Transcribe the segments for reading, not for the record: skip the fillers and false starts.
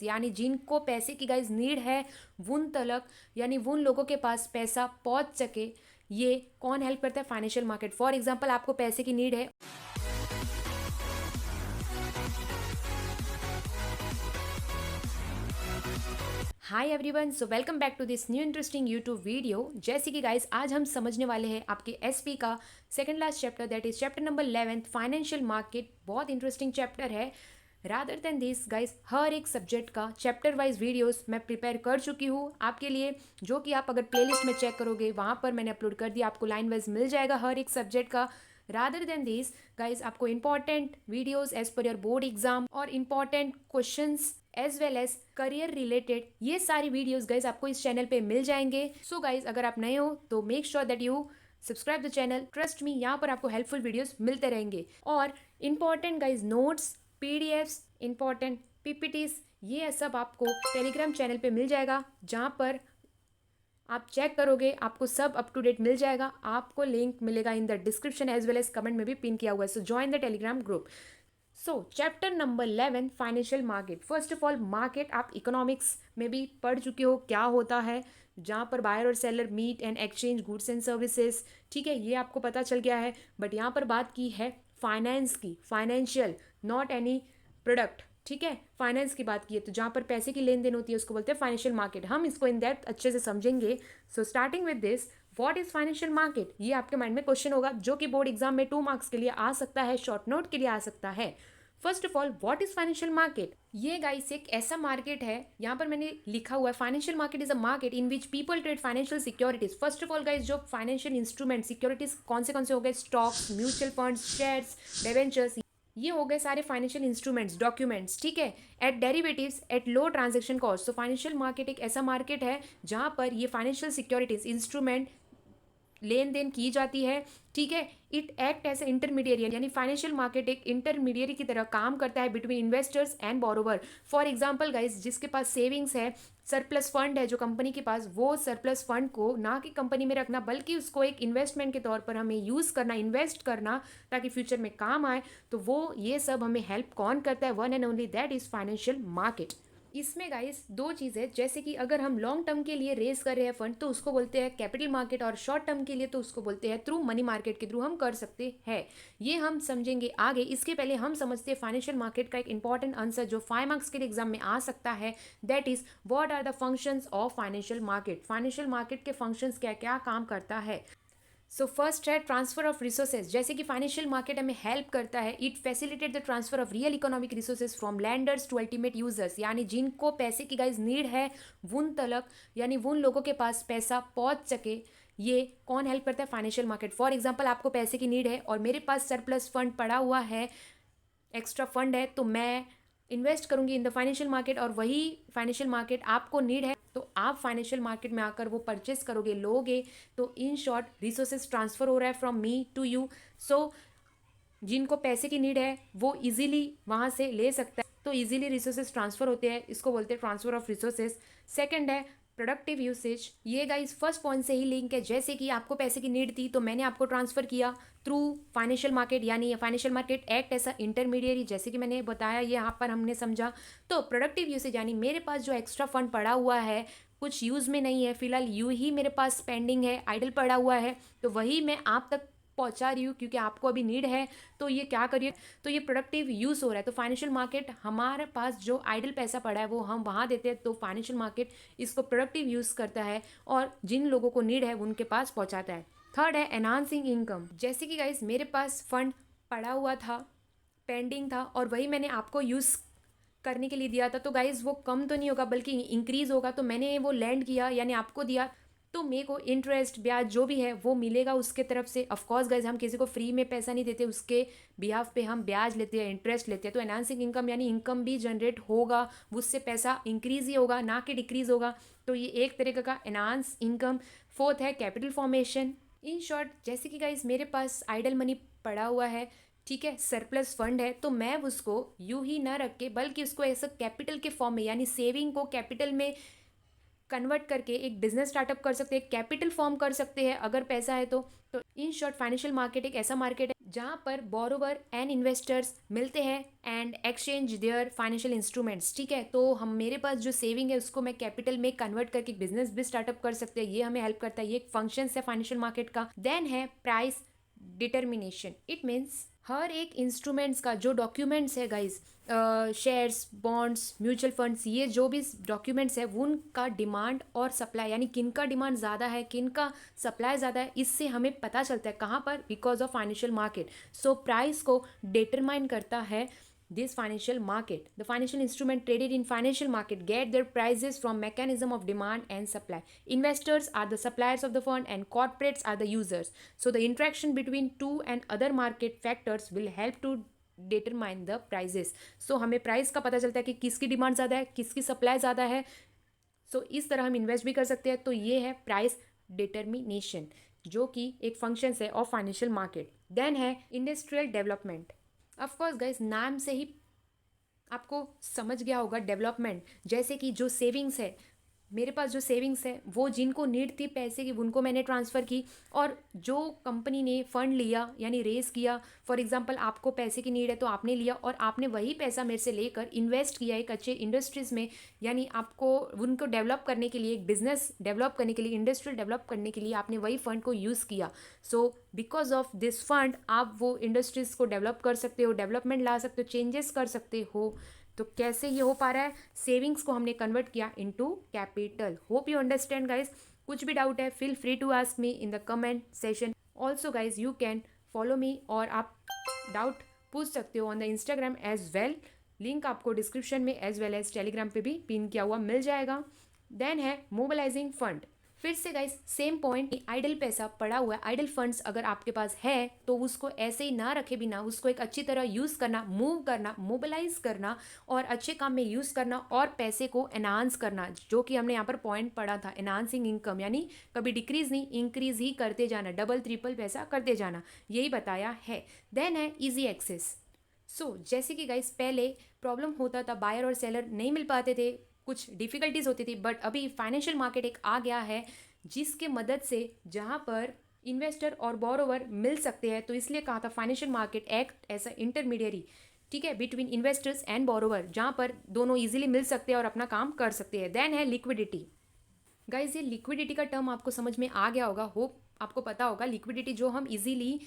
यानी जिनको पैसे की गाइज नीड है, उन तलक यानी उन लोगों के पास पैसा पहुंच सके, ये कौन हेल्प करता है? Financial market. फॉर एग्जांपल आपको पैसे की नीड है। Hi everyone, so welcome back to this new interesting YouTube video. जैसे कि गाइस आज हम समझने वाले हैं आपके एसपी का second last chapter, that is chapter number 11 financial market. बहुत इंटरेस्टिंग चैप्टर है। रादर देन दिस गाइस, हर एक सब्जेक्ट का चैप्टर वाइज वीडियोस मैं प्रिपेयर कर चुकी हूँ आपके लिए, जो कि आप अगर प्लेलिस्ट में चेक करोगे वहाँ पर मैंने अपलोड कर दिया, आपको लाइन वाइज मिल जाएगा हर एक सब्जेक्ट का। रादर देन दिस गाइज, आपको important videos as per your board exam और important questions as well as career related, ये सारी वीडियोस गाइज आपको इस चैनल पे मिल जाएंगे। सो गाइज, अगर आप नए हो तो make sure that you subscribe the channel. Trust me, यहाँ पर आपको हेल्पफुल वीडियोस मिलते रहेंगे और important guys notes, PDFs, important PPTs, ये सब आपको टेलीग्राम चैनल पे मिल जाएगा, जहाँ पर आप चेक करोगे आपको सब अप टू डेट मिल जाएगा। आपको लिंक मिलेगा in the description as well as comment में भी पिन किया हुआ है। So join the Telegram group. So chapter number 11 financial market. First of all, market आप इकोनॉमिक्स में भी पढ़ चुके हो क्या होता है, जहाँ पर बायर और seller meet and exchange goods and services. ठीक है, ये आपको पता चल गया है। बट यहाँ पर बात की है फाइनेंस की, फाइनेंशियल, नॉट एनी प्रोडक्ट। ठीक है, फाइनेंस की बात की है तो जहाँ पर पैसे की लेन देन होती है उसको बोलते हैं फाइनेंशियल मार्केट। हम इसको इन डेप्थ अच्छे से समझेंगे। So starting with this, what is financial market, ये आपके माइंड में क्वेश्चन होगा, जो कि बोर्ड एग्जाम में 2 मार्क्स के लिए आ सकता है, शॉर्ट नोट के लिए आ सकता है। First of all, what is financial market? ये गाइस एक ऐसा मार्केट है, यहाँ पर मैंने लिखा हुआ है financial market is a market in which people trade financial securities. First of all guys, जो फाइनेंशियल इंस्ट्रूमेंट सिक्योरिटीज कौन से हो गए? Stocks, mutual funds, shares, debentures, ये हो गए सारे फाइनेंशियल इंस्ट्रूमेंट्स, डॉक्यूमेंट्स। ठीक है, at derivatives at low transaction cost. तो फाइनेंशियल मार्केट एक ऐसा मार्केट है जहां पर ये फाइनेंशियल सिक्योरिटीज, इंस्ट्रूमेंट लेन देन की जाती है। ठीक है, इट एक्ट एज इंटरमीडिएरी, यानी फाइनेंशियल मार्केट एक इंटरमीडिएरी की तरह काम करता है between investors and borrower. For example guys, जिसके पास सेविंग्स है, सरप्लस फंड है जो कंपनी के पास, वो सरप्लस फंड को ना कि कंपनी में रखना बल्कि उसको एक इन्वेस्टमेंट के तौर पर हमें यूज़ करना, इन्वेस्ट करना, ताकि फ्यूचर में काम आए। तो वो ये सब हमें हेल्प कौन करता है? One and only that is financial market. इसमें गाइस 2 चीज़ें, जैसे कि अगर हम लॉन्ग टर्म के लिए रेज कर रहे हैं फंड तो उसको बोलते हैं कैपिटल मार्केट, और शॉर्ट टर्म के लिए तो उसको बोलते हैं थ्रू मनी मार्केट के थ्रू हम कर सकते हैं। ये हम समझेंगे आगे। इसके पहले हम समझते हैं फाइनेंशियल मार्केट का एक इंपॉर्टेंट आंसर जो 5 मार्क्स के एग्जाम में आ सकता है, that is what are the functions of financial market. Financial market के फंक्शंस क्या क्या काम करता है। सो फर्स्ट है ट्रांसफर ऑफ रिसोर्सेज। जैसे कि फाइनेंशियल मार्केट हमें हेल्प करता है, it facilitate the transfer of real economic resources from lenders to ultimate users. यानी जिनको पैसे की गाइज नीड है, उन तलक यानी उन लोगों के पास पैसा पहुंच सके, ये कौन हेल्प करता है? Financial market. फॉर एग्जाम्पल, आपको पैसे की नीड है और मेरे पास सरप्लस फंड पड़ा हुआ है, एक्स्ट्रा फंड है, तो मैं इन्वेस्ट करूंगी इन द फाइनेंशियल मार्केट, और वही फाइनेंशियल मार्केट आपको नीड है तो आप फाइनेंशियल मार्केट में आकर वो परचेस करोगे, लोगे। तो इन शॉर्ट, रिसोर्सेज ट्रांसफर हो रहा है फ्रॉम मी टू यू। सो जिनको पैसे की नीड है वो इजीली वहाँ से ले सकता है, तो इजीली रिसोर्सेज ट्रांसफर होते हैं, इसको बोलते हैं ट्रांसफर ऑफ रिसोर्सेज। सेकंड है प्रोडक्टिव यूसेज। ये गाइस फर्स्ट पॉइंट से ही लिंक है। जैसे कि आपको पैसे की नीड थी तो मैंने आपको ट्रांसफर किया थ्रू फाइनेंशियल मार्केट, यानी फाइनेंशियल मार्केट एक्ट ऐसा इंटरमीडिएरी, जैसे कि मैंने बताया, ये यहाँ पर हमने समझा। तो प्रोडक्टिव यूसेज यानी मेरे पास जो एक्स्ट्रा फंड पड़ा हुआ है, कुछ यूज़ में नहीं है, फिलहाल यूँ ही मेरे पास पेंडिंग है, आइडल पड़ा हुआ है, तो वही मैं आप तक पहुंचा रही हूँ क्योंकि आपको अभी नीड है। तो ये क्या करिए, तो ये प्रोडक्टिव यूज़ हो रहा है। तो फाइनेंशियल मार्केट, हमारे पास जो आइडल पैसा पड़ा है वो हम वहाँ देते हैं, तो फाइनेंशियल मार्केट इसको प्रोडक्टिव यूज़ करता है और जिन लोगों को नीड है उनके पास पहुँचाता है। थर्ड है एनहांसिंग इनकम। जैसे कि गाइस मेरे पास फंड पड़ा हुआ था, पेंडिंग था, और वही मैंने आपको यूज़ करने के लिए दिया था, तो गाइज वो कम तो नहीं होगा बल्कि इंक्रीज होगा। तो मैंने वो लैंड किया यानी आपको दिया, तो मेरे को इंटरेस्ट, ब्याज जो भी है वो मिलेगा उसके तरफ से। ऑफकोर्स गाइज हम किसी को फ्री में पैसा नहीं देते, उसके बिहाफ पे हम ब्याज लेते हैं, इंटरेस्ट लेते हैं। तो एनहांसिंग इनकम यानी इनकम भी जनरेट होगा, उससे पैसा इंक्रीज ही होगा ना कि डिक्रीज होगा। तो ये एक तरीके का एनहांस इनकम। फोर्थ है कैपिटल फॉर्मेशन। इन शॉर्ट, जैसे कि गाइज मेरे पास आइडल मनी पड़ा हुआ है, ठीक है, सरप्लस फंड है, तो मैं उसको यूं ही ना रख के बल्कि उसको ऐसा कैपिटल के फॉर्म में, यानी सेविंग को कैपिटल में कन्वर्ट करके एक बिजनेस स्टार्टअप कर सकते हैं, कैपिटल फॉर्म कर सकते हैं अगर पैसा है तो इन शॉर्ट फाइनेंशियल मार्केट एक ऐसा मार्केट है जहाँ पर बोरोवर एंड इन्वेस्टर्स मिलते हैं and exchange there financial instruments. ठीक है, तो हम मेरे पास जो सेविंग है उसको मैं कैपिटल में कन्वर्ट करके बिजनेस भी स्टार्टअप कर सकते हैं, ये हमें हेल्प करता है। ये एक फंक्शन है फाइनेंशियल मार्केट का। देन है प्राइस डिटर्मिनेशन। इट मीन्स हर एक इंस्ट्रूमेंट्स का जो डॉक्यूमेंट्स है guys, shares, bonds, mutual funds, ये जो भी डॉक्यूमेंट्स है उनका डिमांड और सप्लाई, यानी किन का डिमांड ज़्यादा है, किन का सप्लाई ज़्यादा है, इससे हमें पता चलता है। कहाँ पर? Because of financial market. So price को डिटरमाइन करता है this financial market. The financial instrument traded in financial market get their prices from mechanism of demand and supply. Investors are the suppliers of the fund and corporates are the users. So the interaction between two and other market factors will help to determine the prices. So हमें price का पता चलता है कि किसकी demand ज़्यादा है, किसकी सप्लाई ज़्यादा है। सो इस तरह हम इन्वेस्ट भी कर सकते हैं। तो ये है प्राइस डिटर्मिनेशन, जो कि एक फंक्शन है ऑफ फाइनेंशियल मार्केट। देन है इंडस्ट्रियल डेवलपमेंट। ऑफकोर्स गाइस, नाम से ही आपको समझ गया होगा डेवलपमेंट। जैसे कि जो सेविंग्स है, मेरे पास जो सेविंग्स है वो जिनको नीड थी पैसे की उनको मैंने ट्रांसफ़र की, और जो कंपनी ने फंड लिया यानी रेस किया, फॉर एग्जांपल आपको पैसे की नीड है तो आपने लिया और आपने वही पैसा मेरे से लेकर इन्वेस्ट किया एक अच्छे इंडस्ट्रीज़ में, यानी आपको उनको डेवलप करने के लिए, एक बिजनेस डेवलप करने के लिए, इंडस्ट्रियल डेवलप करने के लिए आपने वही फंड को यूज़ किया। So because of this fund आप वो इंडस्ट्रीज़ को डेवलप कर सकते हो, डेवलपमेंट ला सकते हो, चेंजेस कर सकते हो। तो कैसे ये हो पा रहा है? सेविंग्स को हमने कन्वर्ट किया into capital. Hope you understand guys. कुछ भी डाउट है feel free to ask me in the comment session. Also guys you can follow me, और आप डाउट पूछ सकते हो on the Instagram as well. Link आपको डिस्क्रिप्शन में एज वेल एज टेलीग्राम पे भी पिन किया हुआ मिल जाएगा। देन है मोबिलाइजिंग फंड। फिर से गाइस सेम पॉइंट, आइडल पैसा पड़ा हुआ है, आइडल फंड्स अगर आपके पास है तो उसको ऐसे ही ना रखे बिना उसको एक अच्छी तरह यूज़ करना, मूव करना, मोबिलाइज करना और अच्छे काम में यूज़ करना और पैसे को एनहांस करना, जो कि हमने यहाँ पर पॉइंट पढ़ा था, एनहांसिंग इनकम, यानी कभी डिक्रीज नहीं इंक्रीज ही करते जाना, डबल ट्रिपल पैसा करते जाना, यही बताया है। देन है ईजी एक्सेस। जैसे कि गाइस पहले प्रॉब्लम होता था, बायर और सेलर नहीं मिल पाते थे, कुछ डिफ़िकल्टीज होती थी, बट अभी फाइनेंशियल मार्केट एक आ गया है जिसके मदद से जहाँ पर इन्वेस्टर और बोरोवर मिल सकते हैं। तो इसलिए कहा था financial market act as a intermediary, ठीक है, बिटवीन इन्वेस्टर्स एंड बोरोवर, जहाँ पर दोनों इजीली मिल सकते हैं और अपना काम कर सकते हैं। देन है लिक्विडिटी। गाइज ये लिक्विडिटी का टर्म आपको समझ में आ गया होगा, होप आपको पता होगा। लिक्विडिटी जो हम इजीली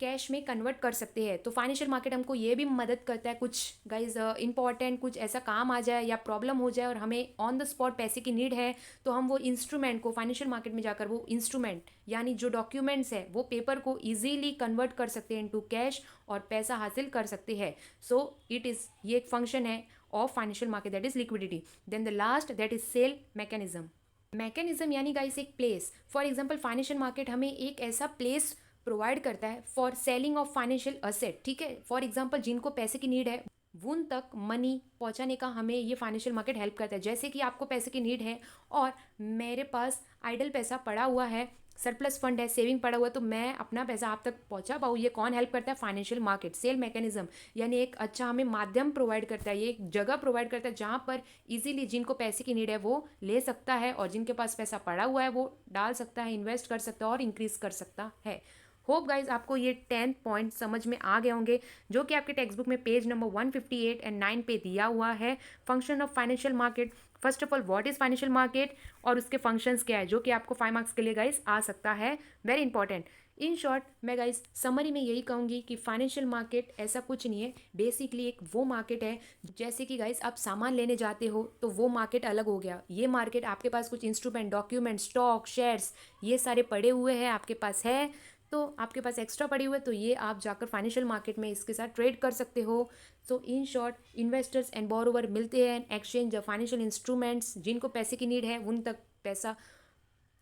कैश में कन्वर्ट कर सकते हैं। तो फाइनेंशियल मार्केट हमको ये भी मदद करता है, कुछ गाइज इंपॉर्टेंट कुछ ऐसा काम आ जाए या प्रॉब्लम हो जाए और हमें ऑन द स्पॉट पैसे की नीड है, तो हम वो इंस्ट्रूमेंट को फाइनेंशियल मार्केट में जाकर वो इंस्ट्रूमेंट यानी जो डॉक्यूमेंट्स है वो पेपर को ईजीली कन्वर्ट कर सकते हैं इनटू कैश और पैसा हासिल कर सकते हैं। सो इट इज़, ये एक फंक्शन है of financial market, that is liquidity. Then the last that is sale mechanism. Mechanism यानी गाइस एक place, for example financial market हमें एक ऐसा प्लेस प्रोवाइड करता है for selling of financial asset, ठीक है। फॉर एग्जांपल जिनको पैसे की नीड है उन तक मनी पहुंचाने का हमें ये फाइनेंशियल मार्केट हेल्प करता है। जैसे कि आपको पैसे की नीड है और मेरे पास आइडल पैसा पड़ा हुआ है, सरप्लस फंड है, सेविंग पड़ा हुआ है, तो मैं अपना पैसा आप तक पहुंचा पाऊँ, ये कौन हेल्प करता है? फाइनेंशियल मार्केट, सेल मैकेनिज्म, यानी एक अच्छा हमें माध्यम प्रोवाइड करता है, ये एक जगह प्रोवाइड करता है जहाँ पर इजीली जिनको पैसे की नीड है वो ले सकता है और जिनके पास पैसा पड़ा हुआ है वो डाल सकता है, इन्वेस्ट कर सकता है और इंक्रीज कर सकता है। होप गाइज आपको ये 10 पॉइंट समझ में आ गए होंगे, जो कि आपके टेक्स्ट बुक में पेज नंबर 158 एंड 9 पे दिया हुआ है। Function of financial market, first of all what is financial market और उसके फंक्शंस क्या है, जो कि आपको 5 मार्क्स के लिए गाइज आ सकता है, वेरी इंपॉर्टेंट। इन शॉर्ट मैं गाइज समरी में यही कहूँगी कि फाइनेंशियल मार्केट ऐसा कुछ नहीं है, बेसिकली एक वो मार्केट है, जैसे कि गाइज आप सामान लेने जाते हो तो वो मार्केट अलग हो गया, ये मार्केट आपके पास कुछ इंस्ट्रूमेंट, डॉक्यूमेंट, स्टॉक, शेयर्स ये सारे पड़े हुए हैं, आपके पास है तो आपके पास एक्स्ट्रा पड़ी हुई है तो ये आप जाकर फाइनेंशियल मार्केट में इसके साथ ट्रेड कर सकते हो। So in short investors and borrower मिलते हैं, एक्सचेंज फाइनेंशियल इंस्ट्रूमेंट्स, जिनको पैसे की नीड है उन तक पैसा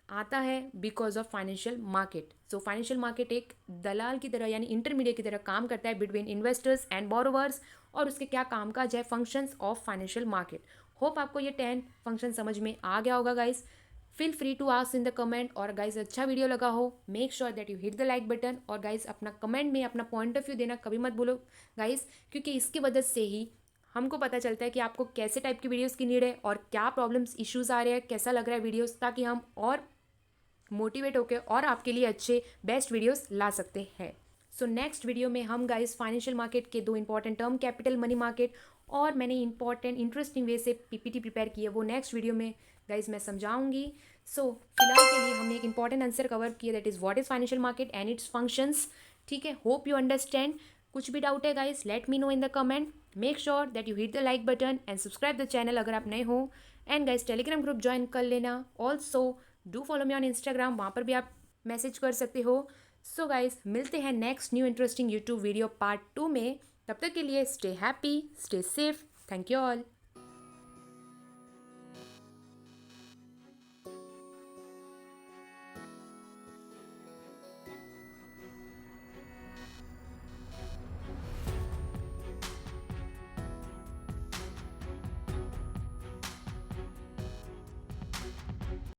आता है because of financial market. So financial market एक दलाल की तरह यानी इंटरमीडिएट की तरह काम करता है बिटवीन इन्वेस्टर्स एंड बोरोवर्स, और उसके क्या काम काज है, functions of financial market. Hope आपको ये 10 फंक्शन समझ में आ गया होगा guys. Feel free to ask in the comment, और गाइज अच्छा वीडियो लगा हो make sure that you hit the like button, और गाइज अपना कमेंट में अपना पॉइंट ऑफ व्यू देना कभी मत भूलो गाइज, क्योंकि इसकी वजह से ही हमको पता चलता है कि आपको कैसे टाइप की वीडियोस की नीड है और क्या प्रॉब्लम्स इश्यूज आ रहे हैं, कैसा लग रहा है वीडियोस, ताकि हम और मोटिवेट होकर और आपके लिए अच्छे बेस्ट वीडियोस ला सकते हैं। सो नेक्स्ट वीडियो में हम गाइस फाइनेंशियल मार्केट के 2 important term, capital money market, और मैंने इंपॉर्टेंट इंटरेस्टिंग वे से पीपीटी प्रिपेयर की है, वो नेक्स्ट वीडियो में गाइस मैं समझाऊंगी। सो फिलहाल के लिए हमने एक इंपॉर्टेंट आंसर कवर किया, that is what is financial market and it's functions. ठीक है, होप यू अंडरस्टैंड। कुछ भी डाउट है guys, let me know in the comment. Make sure that you hit the like button and subscribe the channel अगर आप नए हो। And guys Telegram group join कर लेना। Also do follow me on Instagram, वहाँ पर भी आप मैसेज कर सकते हो। सो गाइस मिलते हैं next new interesting YouTube video part 2 में। तब तक के लिए stay happy, stay safe. Thank you all.